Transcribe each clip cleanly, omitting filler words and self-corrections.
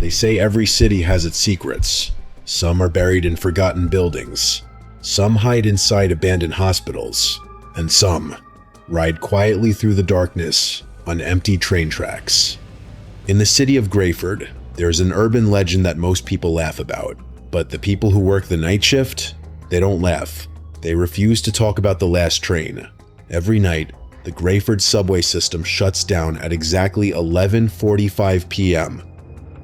They say every city has its secrets. Some are buried in forgotten buildings. Some hide inside abandoned hospitals. And some ride quietly through the darkness on empty train tracks. In the city of Greyford, there's an urban legend that most people laugh about. But the people who work the night shift, they don't laugh. They refuse to talk about the last train. Every night, the Greyford subway system shuts down at exactly 11:45 p.m.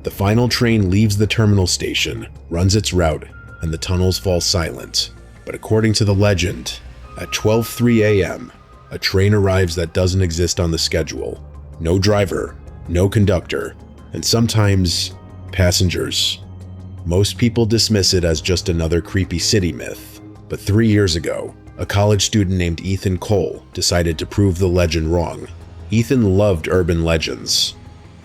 The final train leaves the terminal station, runs its route, and the tunnels fall silent. But according to the legend, at 12:03 a.m., a train arrives that doesn't exist on the schedule. No driver, no conductor, and sometimes passengers. Most people dismiss it as just another creepy city myth. But 3 years ago, a college student named Ethan Cole decided to prove the legend wrong. Ethan loved urban legends.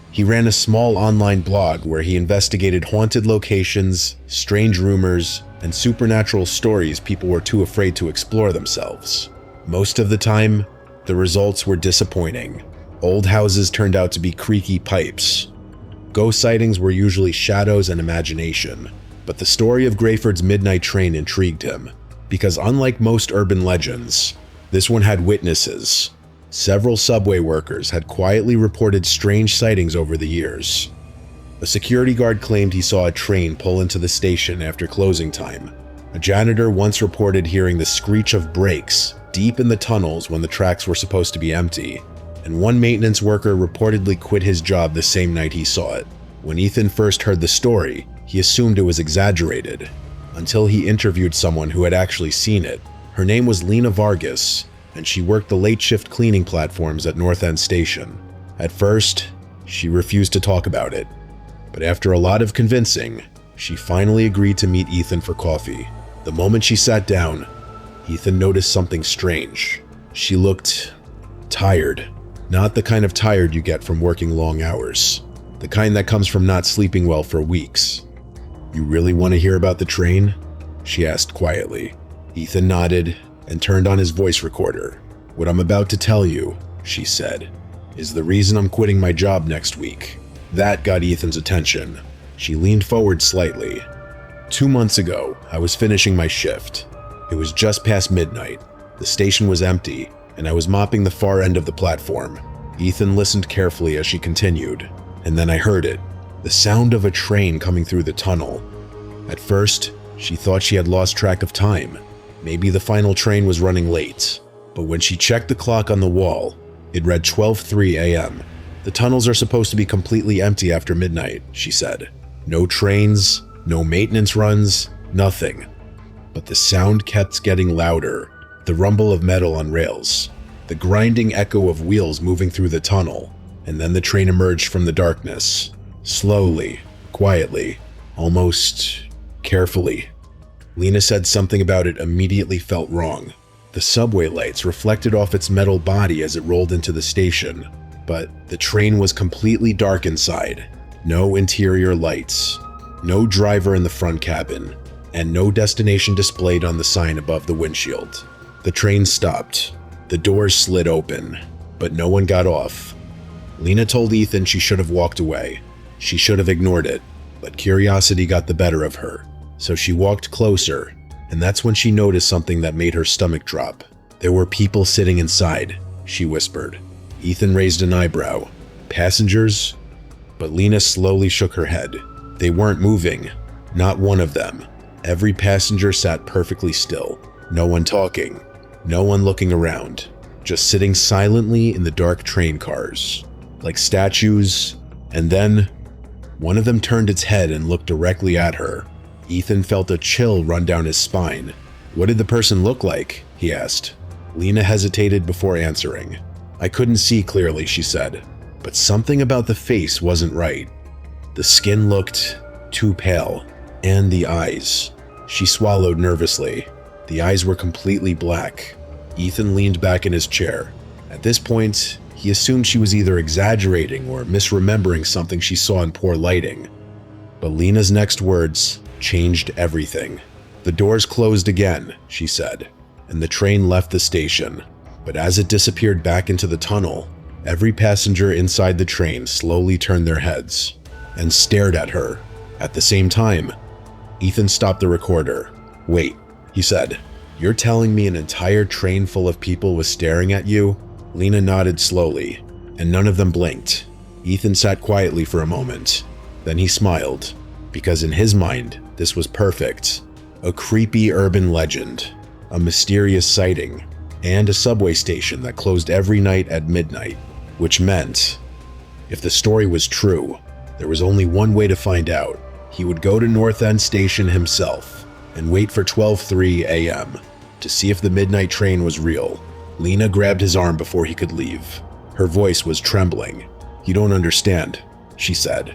He ran a small online blog where he investigated haunted locations, strange rumors, and supernatural stories people were too afraid to explore themselves. Most of the time, the results were disappointing. Old houses turned out to be creaky pipes. Ghost sightings were usually shadows and imagination. But the story of Greyford's midnight train intrigued him, because unlike most urban legends, this one had witnesses. Several subway workers had quietly reported strange sightings over the years. A security guard claimed he saw a train pull into the station after closing time. A janitor once reported hearing the screech of brakes deep in the tunnels when the tracks were supposed to be empty. And one maintenance worker reportedly quit his job the same night he saw it. When Ethan first heard the story, he assumed it was exaggerated, until he interviewed someone who had actually seen it. Her name was Lena Vargas, and she worked the late shift cleaning platforms at North End Station. At first, she refused to talk about it, but after a lot of convincing, she finally agreed to meet Ethan for coffee. The moment she sat down, Ethan noticed something strange. She looked tired. Not the kind of tired you get from working long hours. The kind that comes from not sleeping well for weeks. "You really want to hear about the train?" she asked quietly. Ethan nodded and turned on his voice recorder. "What I'm about to tell you," she said, "is the reason I'm quitting my job next week." That got Ethan's attention. She leaned forward slightly. 2 months ago, I was finishing my shift. It was just past midnight. The station was empty, and I was mopping the far end of the platform. Ethan listened carefully as she continued, and then I heard it, the sound of a train coming through the tunnel. At first, she thought she had lost track of time. Maybe the final train was running late. But when she checked the clock on the wall, it read 12:03 a.m. "The tunnels are supposed to be completely empty after midnight," she said. "No trains, no maintenance runs, nothing." But the sound kept getting louder. The rumble of metal on rails, the grinding echo of wheels moving through the tunnel, and then the train emerged from the darkness. Slowly, quietly, almost carefully. Lena said something about it immediately felt wrong. The subway lights reflected off its metal body as it rolled into the station, but the train was completely dark inside. No interior lights, no driver in the front cabin, and no destination displayed on the sign above the windshield. The train stopped. The doors slid open, but no one got off. Lena told Ethan she should have walked away. She should have ignored it, but curiosity got the better of her. So she walked closer, and that's when she noticed something that made her stomach drop. "There were people sitting inside," she whispered. Ethan raised an eyebrow. "Passengers?" But Lena slowly shook her head. They weren't moving. Not one of them. Every passenger sat perfectly still. No one talking. No one looking around. Just sitting silently in the dark train cars, like statues. And then, one of them turned its head and looked directly at her. Ethan felt a chill run down his spine. "What did the person look like?" he asked. Lena hesitated before answering. "I couldn't see clearly," she said, "but something about the face wasn't right. The skin looked too pale, and the eyes." She swallowed nervously. The eyes were completely black. Ethan leaned back in his chair. At this point, he assumed she was either exaggerating or misremembering something she saw in poor lighting. But Lena's next words changed everything. "The doors closed again," she said, "and the train left the station. But as it disappeared back into the tunnel, every passenger inside the train slowly turned their heads. and stared at her. At the same time, Ethan stopped the recorder. "Wait," he said. "You're telling me an entire train full of people was staring at you?" Lena nodded slowly, and none of them blinked. Ethan sat quietly for a moment. Then he smiled, because in his mind, this was perfect. A creepy urban legend, a mysterious sighting, and a subway station that closed every night at midnight, which meant, if the story was true, there was only one way to find out. He would go to North End Station himself and wait for 12:03 a.m. to see if the midnight train was real. Lena grabbed his arm before he could leave. Her voice was trembling. "You don't understand," she said.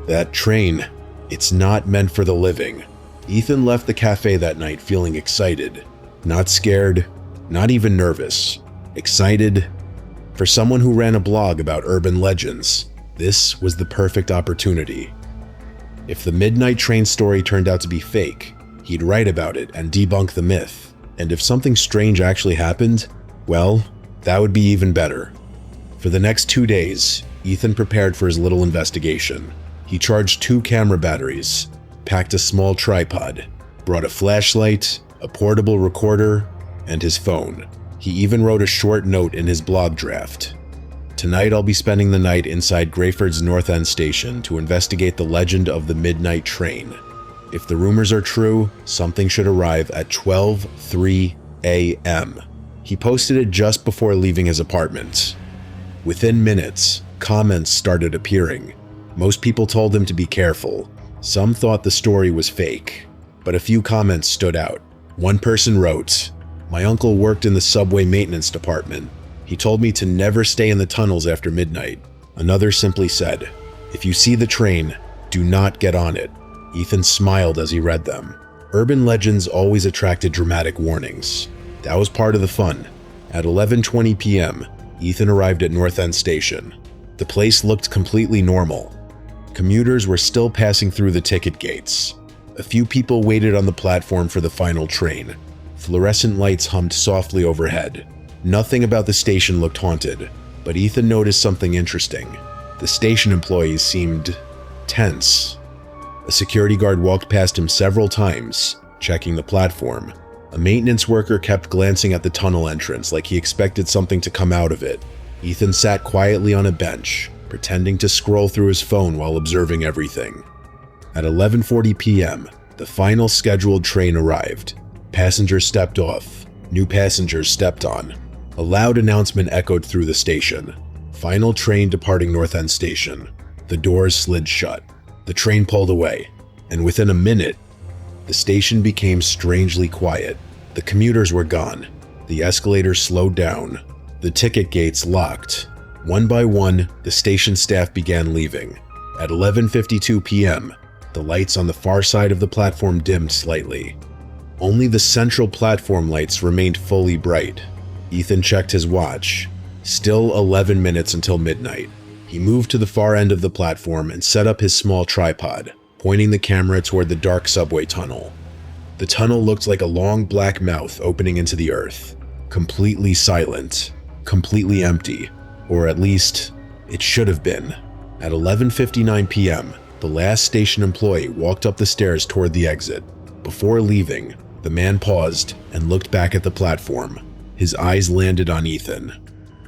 "That train, it's not meant for the living." Ethan left the cafe that night feeling excited. Not scared, not even nervous. Excited. For someone who ran a blog about urban legends, this was the perfect opportunity. If the midnight train story turned out to be fake, he'd write about it and debunk the myth. And if something strange actually happened, well, that would be even better. For the next 2 days, Ethan prepared for his little investigation. He charged 2 camera batteries, packed a small tripod, brought a flashlight, a portable recorder, and his phone. He even wrote a short note in his blog draft. "Tonight I'll be spending the night inside Greyford's North End Station to investigate the legend of the midnight train. If the rumors are true, something should arrive at 12:03 a.m. He posted it just before leaving his apartment. Within minutes, comments started appearing. Most people told him to be careful. Some thought the story was fake, but a few comments stood out. One person wrote, "My uncle worked in the subway maintenance department. He told me to never stay in the tunnels after midnight." Another simply said, "If you see the train, do not get on it." Ethan smiled as he read them. Urban legends always attracted dramatic warnings. That was part of the fun. At 11:20 p.m., Ethan arrived at North End Station. The place looked completely normal. Commuters were still passing through the ticket gates. A few people waited on the platform for the final train. Fluorescent lights hummed softly overhead. Nothing about the station looked haunted, but Ethan noticed something interesting. The station employees seemed tense. A security guard walked past him several times, checking the platform. A maintenance worker kept glancing at the tunnel entrance like he expected something to come out of it. Ethan sat quietly on a bench, pretending to scroll through his phone while observing everything. At 11:40 p.m., the final scheduled train arrived. Passengers stepped off. New passengers stepped on. A loud announcement echoed through the station. "Final train departing North End Station." The doors slid shut. The train pulled away, and within a minute, the station became strangely quiet. The commuters were gone. The escalator slowed down. The ticket gates locked. One by one, the station staff began leaving. At 11:52 p.m., the lights on the far side of the platform dimmed slightly. Only the central platform lights remained fully bright. Ethan checked his watch. Still 11 minutes until midnight. He moved to the far end of the platform and set up his small tripod, pointing the camera toward the dark subway tunnel. The tunnel looked like a long black mouth opening into the earth. Completely silent. Completely empty. Or at least, it should have been. At 11:59 p.m., the last station employee walked up the stairs toward the exit. Before leaving, the man paused and looked back at the platform. His eyes landed on Ethan.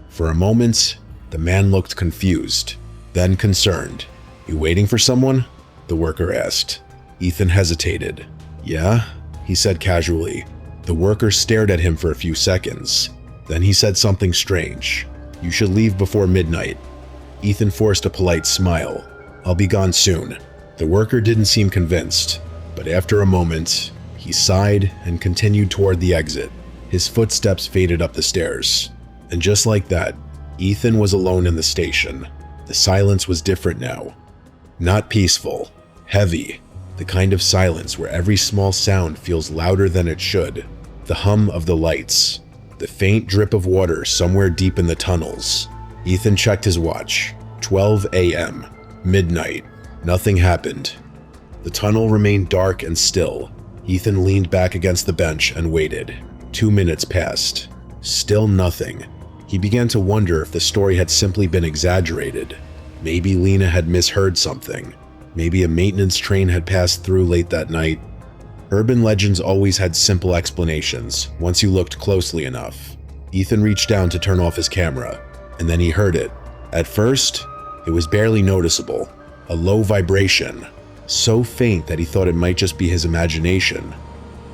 For a moment, the man looked confused, then concerned. "You waiting for someone?" the worker asked. Ethan hesitated. "Yeah," he said casually. The worker stared at him for a few seconds. Then he said something strange. "You should leave before midnight." Ethan forced a polite smile. "I'll be gone soon." The worker didn't seem convinced, but after a moment, he sighed and continued toward the exit. His footsteps faded up the stairs. And just like that, Ethan was alone in the station. The silence was different now. Not peaceful, heavy, the kind of silence where every small sound feels louder than it should. The hum of the lights, the faint drip of water somewhere deep in the tunnels. Ethan checked his watch. 12 a.m. Midnight. Nothing happened. The tunnel remained dark and still. Ethan leaned back against the bench and waited. 2 minutes passed. Still nothing. He began to wonder if the story had simply been exaggerated. Maybe Lena had misheard something. Maybe a maintenance train had passed through late that night. Urban legends always had simple explanations once you looked closely enough. Ethan reached down to turn off his camera, and then he heard it. At first, it was barely noticeable, a low vibration, so faint that he thought it might just be his imagination.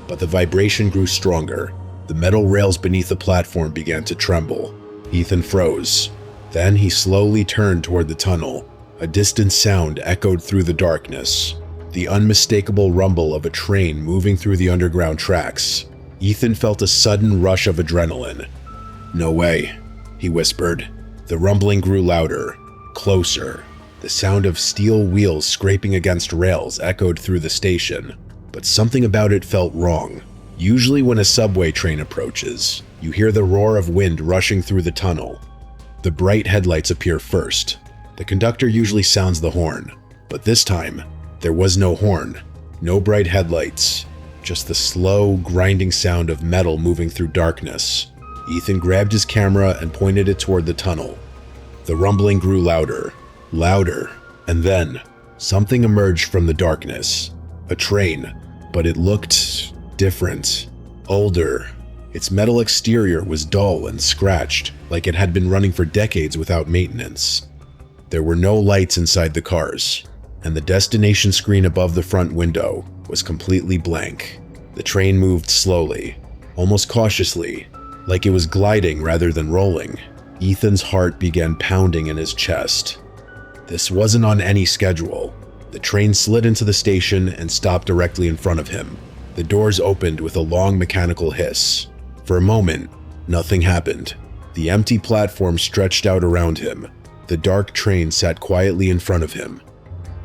But the vibration grew stronger. The metal rails beneath the platform began to tremble. Ethan froze. Then he slowly turned toward the tunnel. A distant sound echoed through the darkness, the unmistakable rumble of a train moving through the underground tracks. Ethan felt a sudden rush of adrenaline. "No way," he whispered. The rumbling grew louder, closer. The sound of steel wheels scraping against rails echoed through the station, but something about it felt wrong. Usually when a subway train approaches, you hear the roar of wind rushing through the tunnel. The bright headlights appear first. The conductor usually sounds the horn, but this time, there was no horn, no bright headlights, just the slow, grinding sound of metal moving through darkness. Ethan grabbed his camera and pointed it toward the tunnel. The rumbling grew louder, louder, and then something emerged from the darkness. A train, but it looked different, older. Its metal exterior was dull and scratched, like it had been running for decades without maintenance. There were no lights inside the cars, and the destination screen above the front window was completely blank. The train moved slowly, almost cautiously, like it was gliding rather than rolling. Ethan's heart began pounding in his chest. This wasn't on any schedule. The train slid into the station and stopped directly in front of him. The doors opened with a long mechanical hiss. For a moment, nothing happened. The empty platform stretched out around him. The dark train sat quietly in front of him.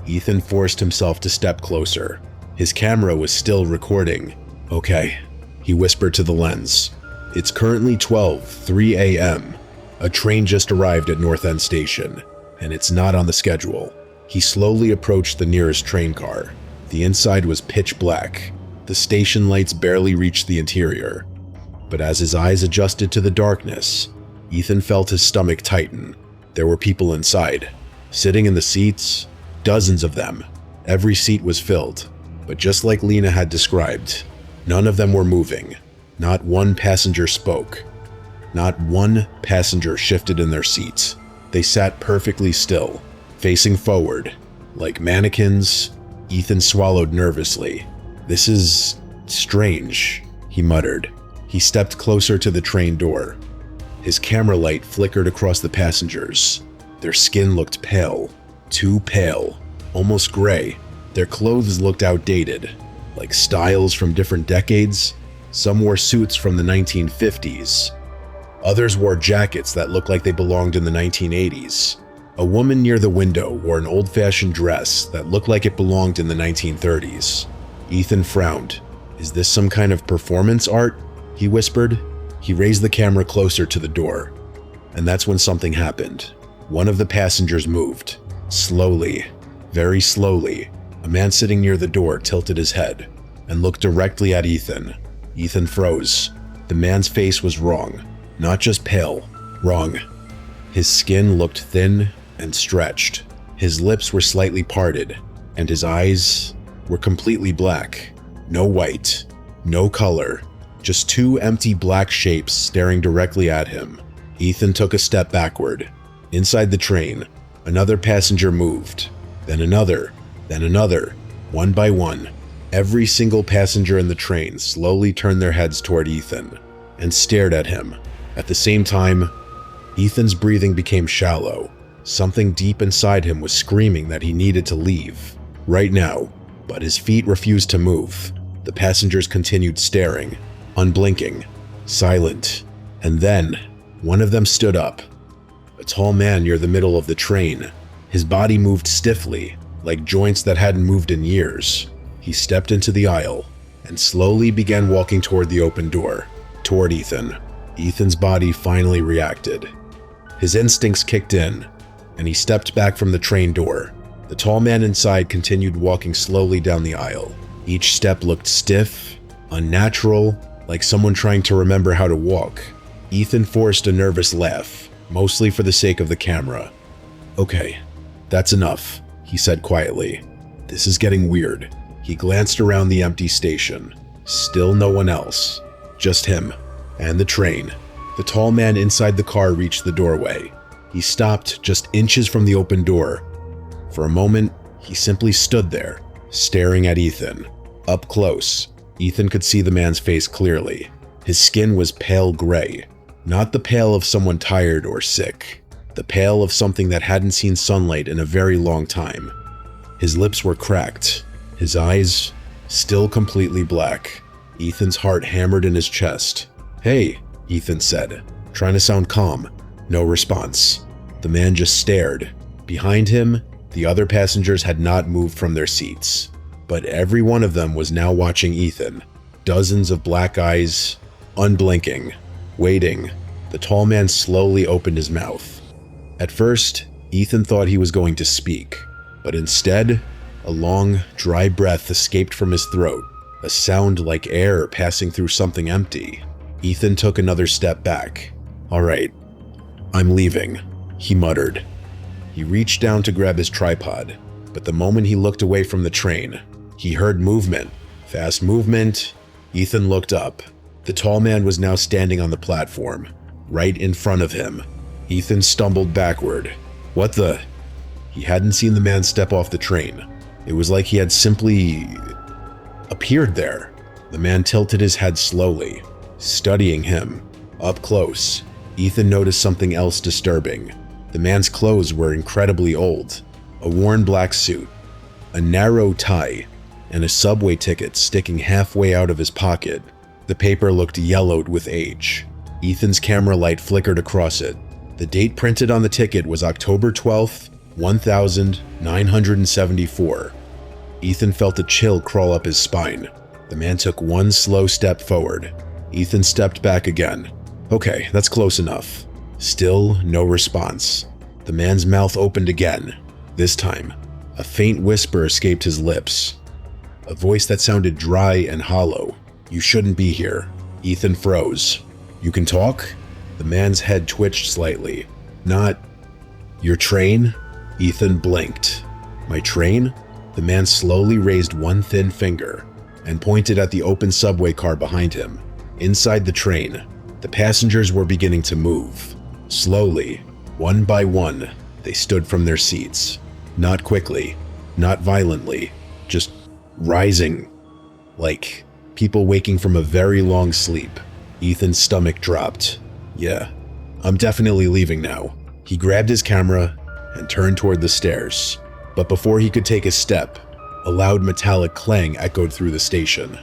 Ethan forced himself to step closer. His camera was still recording. "Okay," he whispered to the lens. "It's currently 12:03 a.m. A train just arrived at North End Station, and it's not on the schedule." He slowly approached the nearest train car. The inside was pitch black. The station lights barely reached the interior. But as his eyes adjusted to the darkness, Ethan felt his stomach tighten. There were people inside, sitting in the seats, dozens of them. Every seat was filled, but just like Lena had described, none of them were moving. Not one passenger spoke. Not one passenger shifted in their seats. They sat perfectly still, facing forward, like mannequins. Ethan swallowed nervously. "This is strange," he muttered. He stepped closer to the train door. His camera light flickered across the passengers. Their skin looked pale, too pale, almost gray. Their clothes looked outdated, like styles from different decades. Some wore suits from the 1950s. Others wore jackets that looked like they belonged in the 1980s. A woman near the window wore an old-fashioned dress that looked like it belonged in the 1930s. Ethan frowned. "Is this some kind of performance art?" he whispered. He raised the camera closer to the door, and that's when something happened. One of the passengers moved. Slowly, very slowly. A man sitting near the door tilted his head and looked directly at Ethan. Ethan froze. The man's face was wrong. Not just pale, wrong. His skin looked thin and stretched. His lips were slightly parted, and his eyes were completely black. No white, no color. Just two empty black shapes staring directly at him. Ethan took a step backward. Inside the train, another passenger moved. Then another, one by one. Every single passenger in the train slowly turned their heads toward Ethan and stared at him. At the same time, Ethan's breathing became shallow. Something deep inside him was screaming that he needed to leave, right now, but his feet refused to move. The passengers continued staring, unblinking, silent. And then, one of them stood up. A tall man near the middle of the train. His body moved stiffly, like joints that hadn't moved in years. He stepped into the aisle and slowly began walking toward the open door, toward Ethan. Ethan's body finally reacted. His instincts kicked in, and he stepped back from the train door. The tall man inside continued walking slowly down the aisle. Each step looked stiff, unnatural, like someone trying to remember how to walk. Ethan forced a nervous laugh, mostly for the sake of the camera. "Okay, that's enough," he said quietly. This is getting weird. He glanced around the empty station. Still no one else. Just him. And the train. The tall man inside the car reached the doorway. He stopped just inches from the open door. For a moment, he simply stood there, staring at Ethan. Up close, Ethan could see the man's face clearly. His skin was pale gray. Not the pale of someone tired or sick. The pale of something that hadn't seen sunlight in a very long time. His lips were cracked. His eyes, still completely black. Ethan's heart hammered in his chest. "Hey," Ethan said, trying to sound calm. No response. The man just stared. Behind him, the other passengers had not moved from their seats. But every one of them was now watching Ethan. Dozens of black eyes, unblinking, waiting. The tall man slowly opened his mouth. At first, Ethan thought he was going to speak, but instead, a long, dry breath escaped from his throat, a sound like air passing through something empty. Ethan took another step back. "All right, I'm leaving," he muttered. He reached down to grab his tripod, but the moment he looked away from the train, he heard movement. Fast movement. Ethan looked up. The tall man was now standing on the platform, right in front of him. Ethan stumbled backward. What the? He hadn't seen the man step off the train. It was like he had simply appeared there. The man tilted his head slowly, studying him. Up close, Ethan noticed something else disturbing. The man's clothes were incredibly old. A worn black suit, a narrow tie, and a subway ticket sticking halfway out of his pocket. The paper looked yellowed with age. Ethan's camera light flickered across it. The date printed on the ticket was October 12th, 1974. Ethan felt a chill crawl up his spine. The man took one slow step forward. Ethan stepped back again. Okay, that's close enough. Still no response. The man's mouth opened again. This time, a faint whisper escaped his lips. A voice that sounded dry and hollow. "You shouldn't be here." Ethan froze. "You can talk?" The man's head twitched slightly. "Not your train?" Ethan blinked. "My train?" The man slowly raised one thin finger and pointed at the open subway car behind him. Inside the train, the passengers were beginning to move. Slowly, one by one, they stood from their seats. Not quickly, not violently, just rising, like people waking from a very long sleep. Ethan's stomach dropped. Yeah, I'm definitely leaving now. He grabbed his camera and turned toward the stairs. But before he could take a step, a loud metallic clang echoed through the station.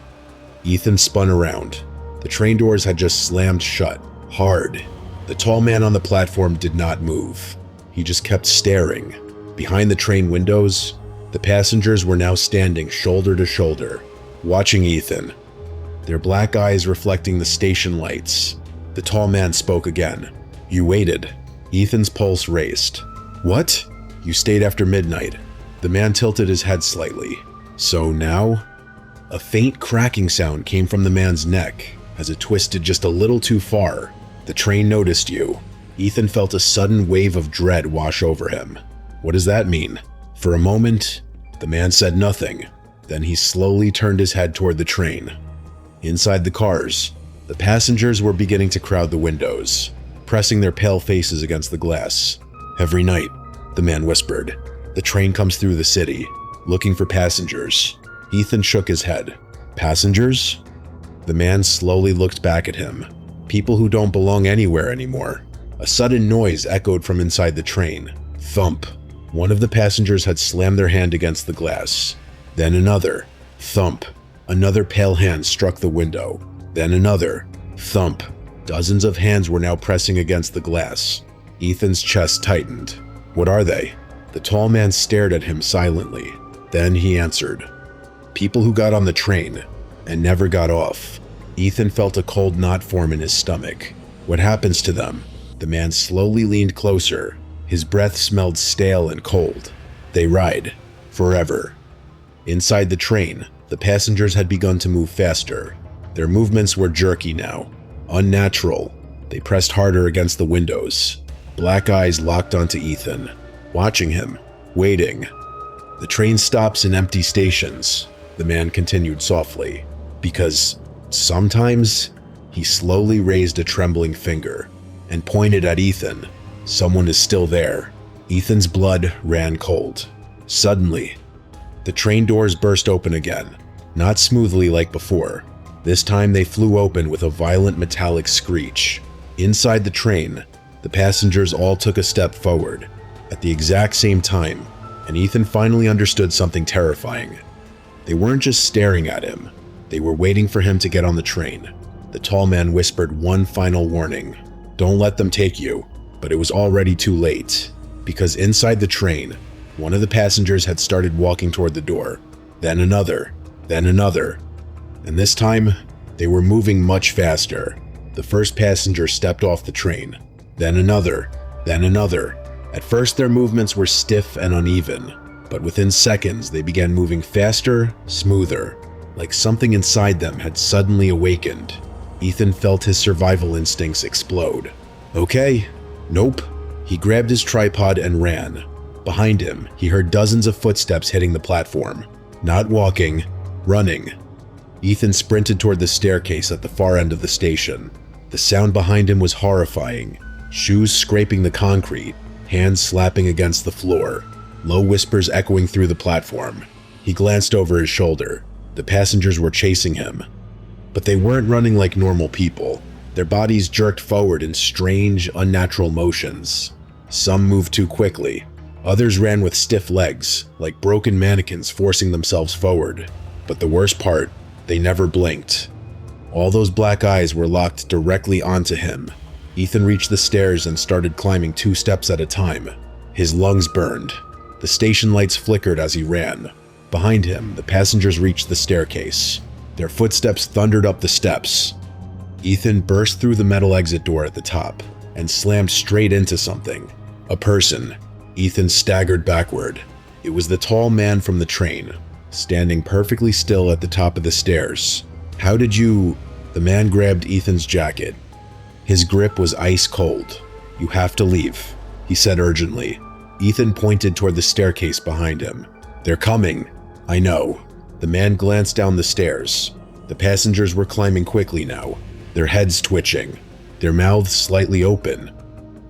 Ethan spun around. The train doors had just slammed shut, hard. The tall man on the platform did not move. He just kept staring. Behind the train windows, the passengers were now standing shoulder to shoulder, watching Ethan, their black eyes reflecting the station lights. The tall man spoke again. "You waited." Ethan's pulse raced. "What?" "You stayed after midnight." The man tilted his head slightly. "So now?" A faint cracking sound came from the man's neck as it twisted just a little too far. "The train noticed you." Ethan felt a sudden wave of dread wash over him. "What does that mean?" For a moment, the man said nothing. Then he slowly turned his head toward the train. Inside the cars, the passengers were beginning to crowd the windows, pressing their pale faces against the glass. "Every night," the man whispered, "the train comes through the city, looking for passengers." Ethan shook his head. "Passengers?" The man slowly looked back at him. "People who don't belong anywhere anymore." A sudden noise echoed from inside the train. Thump. One of the passengers had slammed their hand against the glass. Then another. Thump. Another pale hand struck the window. Then another. Thump. Dozens of hands were now pressing against the glass. Ethan's chest tightened. "What are they?" The tall man stared at him silently. Then he answered. "People who got on the train and never got off." Ethan felt a cold knot form in his stomach. "What happens to them?" The man slowly leaned closer. His breath smelled stale and cold. "They ride. Forever." Inside the train, the passengers had begun to move faster. Their movements were jerky now, unnatural. They pressed harder against the windows. Black eyes locked onto Ethan, watching him, waiting. The train stops in empty stations, the man continued softly, because sometimes he slowly raised a trembling finger and pointed at Ethan. Someone is still there. Ethan's blood ran cold. Suddenly, the train doors burst open again, not smoothly like before. This time they flew open with a violent metallic screech. Inside the train, the passengers all took a step forward at the exact same time, and Ethan finally understood something terrifying. They weren't just staring at him, they were waiting for him to get on the train. The tall man whispered one final warning. Don't let them take you. But it was already too late, because inside the train, one of the passengers had started walking toward the door, then another, and this time, they were moving much faster. The first passenger stepped off the train, then another. At first their movements were stiff and uneven, but within seconds they began moving faster, smoother, like something inside them had suddenly awakened. Ethan felt his survival instincts explode. Okay. Nope. He grabbed his tripod and ran. Behind him, he heard dozens of footsteps hitting the platform. Not walking, running. Ethan sprinted toward the staircase at the far end of the station. The sound behind him was horrifying. Shoes scraping the concrete, hands slapping against the floor, low whispers echoing through the platform. He glanced over his shoulder. The passengers were chasing him. But they weren't running like normal people. Their bodies jerked forward in strange, unnatural motions. Some moved too quickly. Others ran with stiff legs, like broken mannequins forcing themselves forward. But the worst part, they never blinked. All those black eyes were locked directly onto him. Ethan reached the stairs and started climbing 2 steps at a time. His lungs burned. The station lights flickered as he ran. Behind him, the passengers reached the staircase. Their footsteps thundered up the steps. Ethan burst through the metal exit door at the top and slammed straight into something. A person. Ethan staggered backward. It was the tall man from the train, standing perfectly still at the top of the stairs. How did you... The man grabbed Ethan's jacket. His grip was ice cold. You have to leave, he said urgently. Ethan pointed toward the staircase behind him. They're coming. I know. The man glanced down the stairs. The passengers were climbing quickly now, their heads twitching, their mouths slightly open.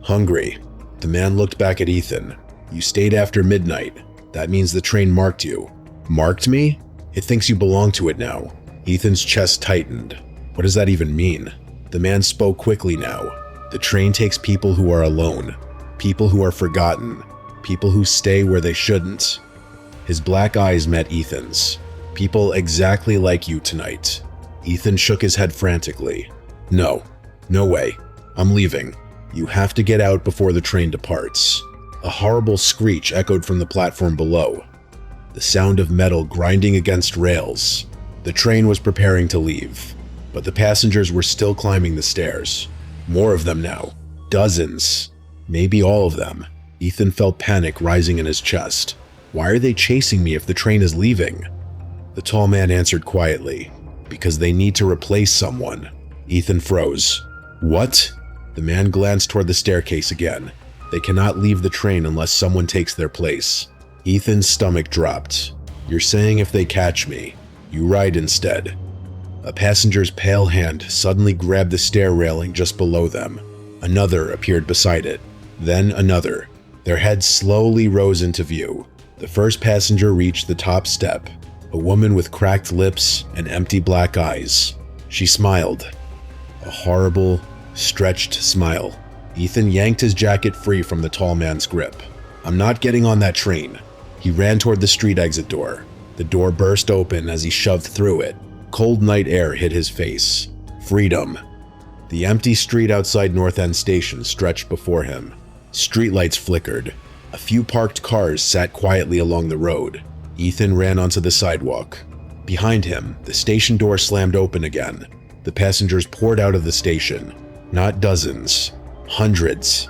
Hungry. The man looked back at Ethan. You stayed after midnight. That means the train marked you. Marked me? It thinks you belong to it now. Ethan's chest tightened. What does that even mean? The man spoke quickly now. The train takes people who are alone, people who are forgotten, people who stay where they shouldn't. His black eyes met Ethan's. People exactly like you tonight. Ethan shook his head frantically. No way. I'm leaving. You have to get out before the train departs. A horrible screech echoed from the platform below. The sound of metal grinding against rails. The train was preparing to leave, but the passengers were still climbing the stairs. More of them now. Dozens. Maybe all of them. Ethan felt panic rising in his chest. Why are they chasing me if the train is leaving? The tall man answered quietly. Because they need to replace someone. Ethan froze. What? The man glanced toward the staircase again. They cannot leave the train unless someone takes their place. Ethan's stomach dropped. You're saying if they catch me, you ride instead. A passenger's pale hand suddenly grabbed the stair railing just below them. Another appeared beside it. Then another. Their heads slowly rose into view. The first passenger reached the top step. A woman with cracked lips and empty black eyes. She smiled. A horrible, stretched smile. Ethan yanked his jacket free from the tall man's grip. I'm not getting on that train. He ran toward the street exit door. The door burst open as he shoved through it. Cold night air hit his face. Freedom. The empty street outside North End Station stretched before him. Streetlights flickered. A few parked cars sat quietly along the road. Ethan ran onto the sidewalk. Behind him, the station door slammed open again. The passengers poured out of the station. Not dozens. Hundreds.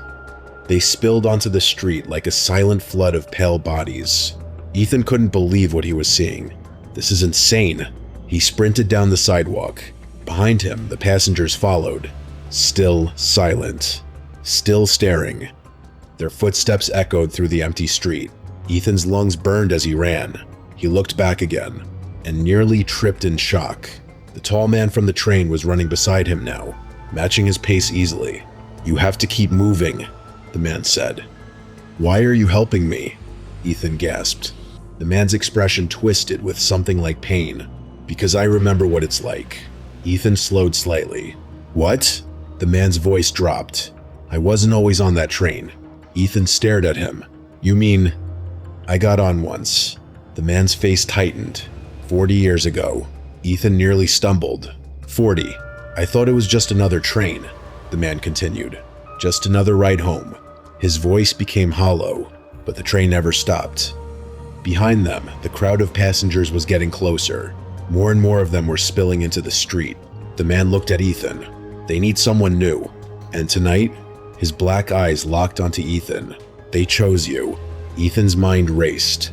They spilled onto the street like a silent flood of pale bodies. Ethan couldn't believe what he was seeing. This is insane. He sprinted down the sidewalk. Behind him, the passengers followed. Still silent. Still staring. Their footsteps echoed through the empty street. Ethan's lungs burned as he ran. He looked back again and nearly tripped in shock. The tall man from the train was running beside him now, matching his pace easily. "You have to keep moving," the man said. "Why are you helping me?" Ethan gasped. The man's expression twisted with something like pain. "Because I remember what it's like." Ethan slowed slightly. "What?" The man's voice dropped. "I wasn't always on that train." Ethan stared at him. "You mean?" "I got on once." The man's face tightened. 40 years ago. Ethan nearly stumbled. 40. "I thought it was just another train," the man continued. "Just another ride home." His voice became hollow, but the train never stopped. Behind them, the crowd of passengers was getting closer. More and more of them were spilling into the street. The man looked at Ethan. "They need someone new. And tonight," his black eyes locked onto Ethan, "they chose you." Ethan's mind raced.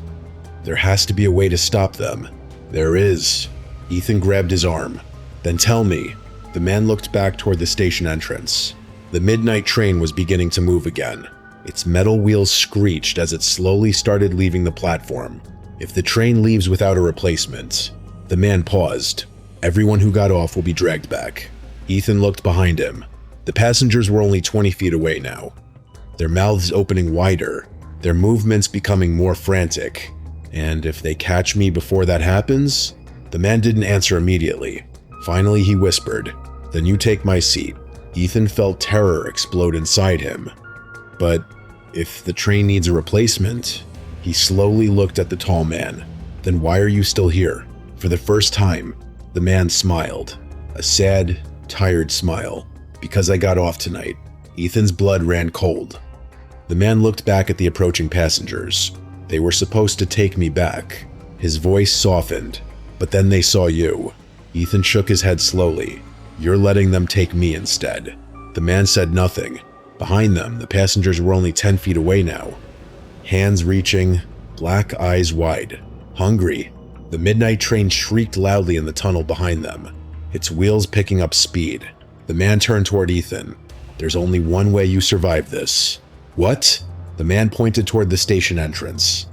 There has to be a way to stop them. There is. Ethan grabbed his arm. "Then tell me." The man looked back toward the station entrance. The midnight train was beginning to move again. Its metal wheels screeched as it slowly started leaving the platform. "If the train leaves without a replacement..." The man paused. "Everyone who got off will be dragged back." Ethan looked behind him. The passengers were only 20 feet away now, their mouths opening wider, their movements becoming more frantic. "And if they catch me before that happens?" The man didn't answer immediately. Finally, he whispered, "Then you take my seat." Ethan felt terror explode inside him. "But if the train needs a replacement..." He slowly looked at the tall man. "Then why are you still here?" For the first time, the man smiled. A sad, tired smile. "Because I got off tonight." Ethan's blood ran cold. The man looked back at the approaching passengers. "They were supposed to take me back." His voice softened. "But then they saw you." Ethan shook his head slowly. "You're letting them take me instead." The man said nothing. Behind them, the passengers were only 10 feet away now. Hands reaching, black eyes wide, hungry. The midnight train shrieked loudly in the tunnel behind them, its wheels picking up speed. The man turned toward Ethan. "There's only one way you survive this." "What?" The man pointed toward the station entrance.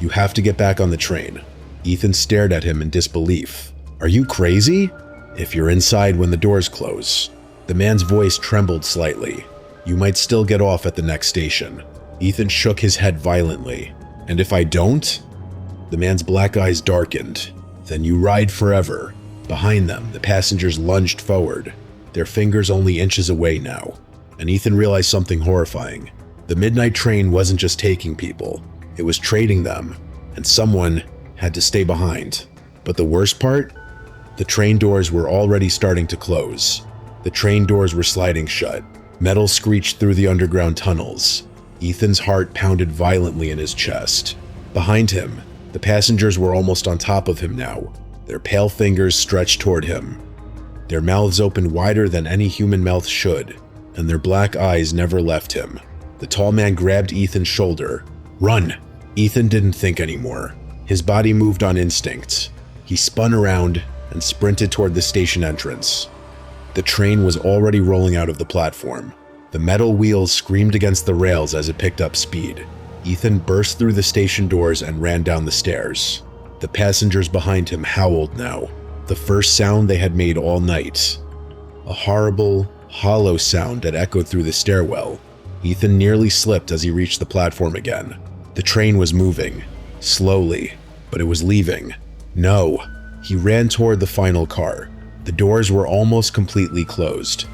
"You have to get back on the train." Ethan stared at him in disbelief. "Are you crazy?" "If you're inside when the doors close." The man's voice trembled slightly. "You might still get off at the next station." Ethan shook his head violently. "And if I don't?" The man's black eyes darkened. "Then you ride forever." Behind them, the passengers lunged forward, their fingers only inches away now, and Ethan realized something horrifying. The midnight train wasn't just taking people, it was trading them, and someone had to stay behind. But the worst part? The train doors were already starting to close. The train doors were sliding shut. Metal screeched through the underground tunnels. Ethan's heart pounded violently in his chest. Behind him, the passengers were almost on top of him now, their pale fingers stretched toward him. Their mouths opened wider than any human mouth should, and their black eyes never left him. The tall man grabbed Ethan's shoulder. "Run!" Ethan didn't think anymore. His body moved on instinct. He spun around and sprinted toward the station entrance. The train was already rolling out of the platform. The metal wheels screamed against the rails as it picked up speed. Ethan burst through the station doors and ran down the stairs. The passengers behind him howled now, the first sound they had made all night. A horrible, hollow sound that echoed through the stairwell. Ethan nearly slipped as he reached the platform again. The train was moving, slowly, but it was leaving. No! He ran toward the final car. The doors were almost completely closed.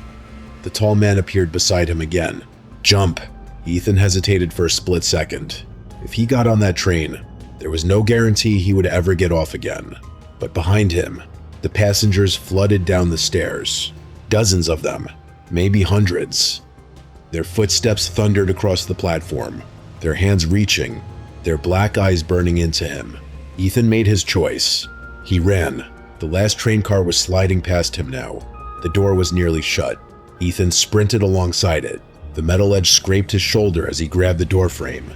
The tall man appeared beside him again. "Jump!" Ethan hesitated for a split second. If he got on that train, there was no guarantee he would ever get off again. But behind him, the passengers flooded down the stairs. Dozens of them, maybe hundreds. Their footsteps thundered across the platform, their hands reaching, their black eyes burning into him. Ethan made his choice. He ran. The last train car was sliding past him now. The door was nearly shut. Ethan sprinted alongside it. The metal edge scraped his shoulder as he grabbed the doorframe.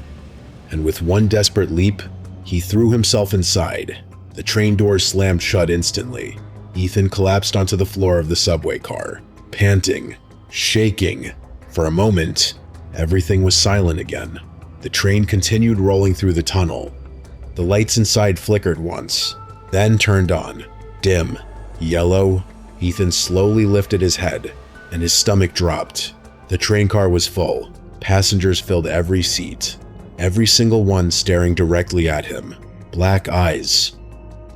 And with one desperate leap, he threw himself inside. The train doors slammed shut instantly. Ethan collapsed onto the floor of the subway car, panting, shaking. For a moment, everything was silent again. The train continued rolling through the tunnel. The lights inside flickered once, then turned on. Dim, yellow. Ethan slowly lifted his head, and his stomach dropped. The train car was full. Passengers filled every seat, every single one staring directly at him. Black eyes,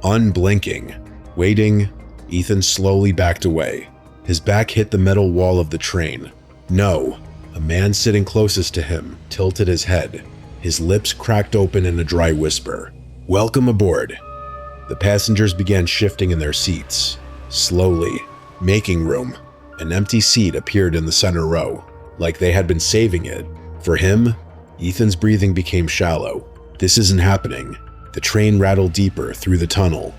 unblinking. Waiting, Ethan slowly backed away. His back hit the metal wall of the train. No, a man sitting closest to him tilted his head. His lips cracked open in a dry whisper. "Welcome aboard." The passengers began shifting in their seats. Slowly, making room. An empty seat appeared in the center row, like they had been saving it. For him, Ethan's breathing became shallow. This isn't happening. The train rattled deeper through the tunnel.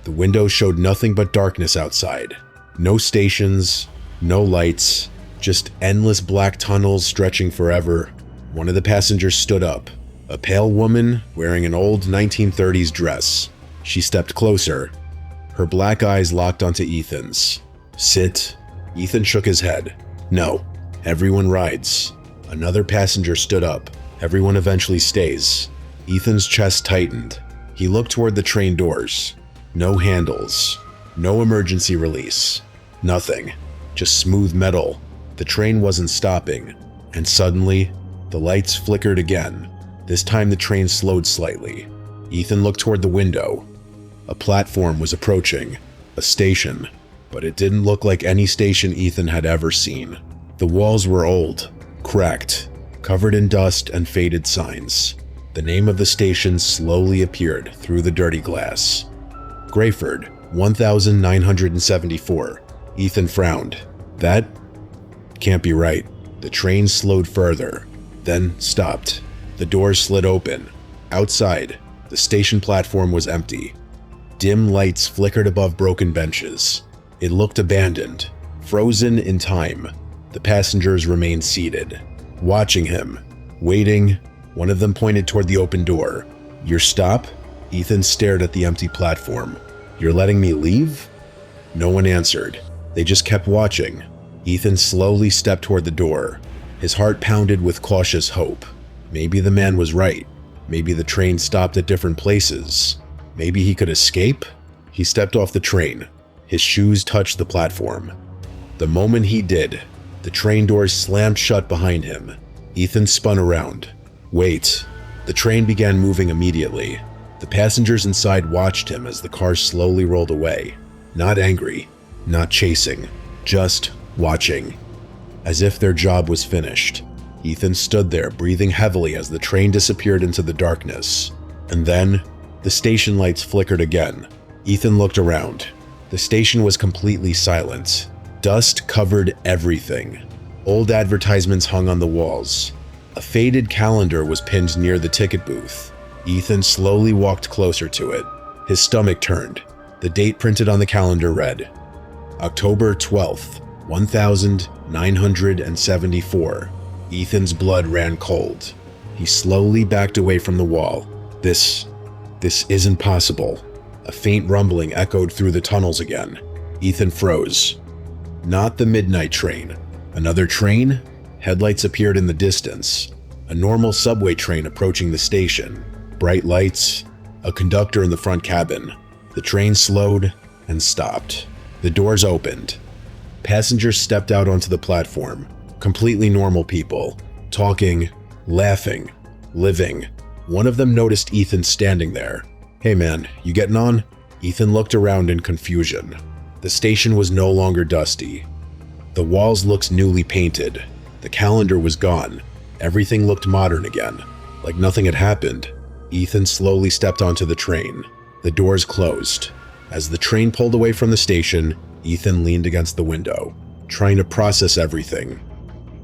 The windows showed nothing but darkness outside. No stations, no lights, just endless black tunnels stretching forever. One of the passengers stood up, a pale woman wearing an old 1930s dress. She stepped closer. Her black eyes locked onto Ethan's. "Sit." Ethan shook his head. "No, everyone rides." Another passenger stood up. "Everyone eventually stays." Ethan's chest tightened. He looked toward the train doors. No handles, no emergency release, nothing, just smooth metal. The train wasn't stopping, and suddenly, the lights flickered again. This time the train slowed slightly. Ethan looked toward the window. A platform was approaching, a station, but it didn't look like any station Ethan had ever seen. The walls were old, cracked, covered in dust and faded signs. The name of the station slowly appeared through the dirty glass. Grayford, 1974. Ethan frowned. That can't be right. The train slowed further, then stopped. The doors slid open. Outside, the station platform was empty. Dim lights flickered above broken benches. It looked abandoned, frozen in time. The passengers remained seated, watching him, waiting. One of them pointed toward the open door. "Your stop?" Ethan stared at the empty platform. "You're letting me leave?" No one answered. They just kept watching. Ethan slowly stepped toward the door. His heart pounded with cautious hope. Maybe the man was right. Maybe the train stopped at different places. Maybe he could escape? He stepped off the train. His shoes touched the platform. The moment he did, the train doors slammed shut behind him. Ethan spun around. Wait. The train began moving immediately. The passengers inside watched him as the car slowly rolled away. Not angry, not chasing, just watching. As if their job was finished. Ethan stood there, breathing heavily as the train disappeared into the darkness. And then, the station lights flickered again. Ethan looked around. The station was completely silent. Dust covered everything. Old advertisements hung on the walls. A faded calendar was pinned near the ticket booth. Ethan slowly walked closer to it. His stomach turned. The date printed on the calendar read, October 12th, 1974. Ethan's blood ran cold. He slowly backed away from the wall. This isn't possible. A faint rumbling echoed through the tunnels again. Ethan froze. Not the midnight train. Another train? Headlights appeared in the distance. A normal subway train approaching the station. Bright lights, a conductor in the front cabin. The train slowed and stopped. The doors opened. Passengers stepped out onto the platform. Completely normal people. Talking, laughing, living. One of them noticed Ethan standing there. "Hey man, you getting on?" Ethan looked around in confusion. The station was no longer dusty. The walls looked newly painted. The calendar was gone. Everything looked modern again, like nothing had happened. Ethan slowly stepped onto the train. The doors closed. As the train pulled away from the station, Ethan leaned against the window, trying to process everything.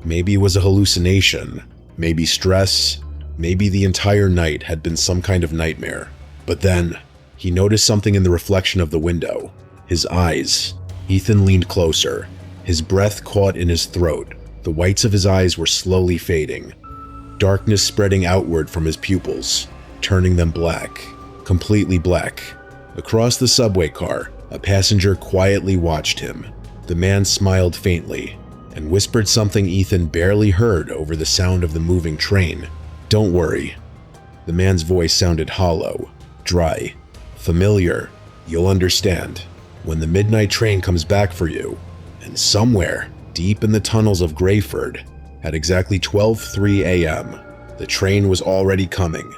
Maybe it was a hallucination, maybe stress, maybe the entire night had been some kind of nightmare. But then, he noticed something in the reflection of the window. His eyes. Ethan leaned closer. His breath caught in his throat. The whites of his eyes were slowly fading. Darkness spreading outward from his pupils, turning them black. Completely black. Across the subway car, a passenger quietly watched him. The man smiled faintly and whispered something Ethan barely heard over the sound of the moving train. Don't worry. The man's voice sounded hollow, dry, familiar. You'll understand when the midnight train comes back for you. And somewhere deep in the tunnels of Greyford, at exactly 12:03 a.m., the train was already coming.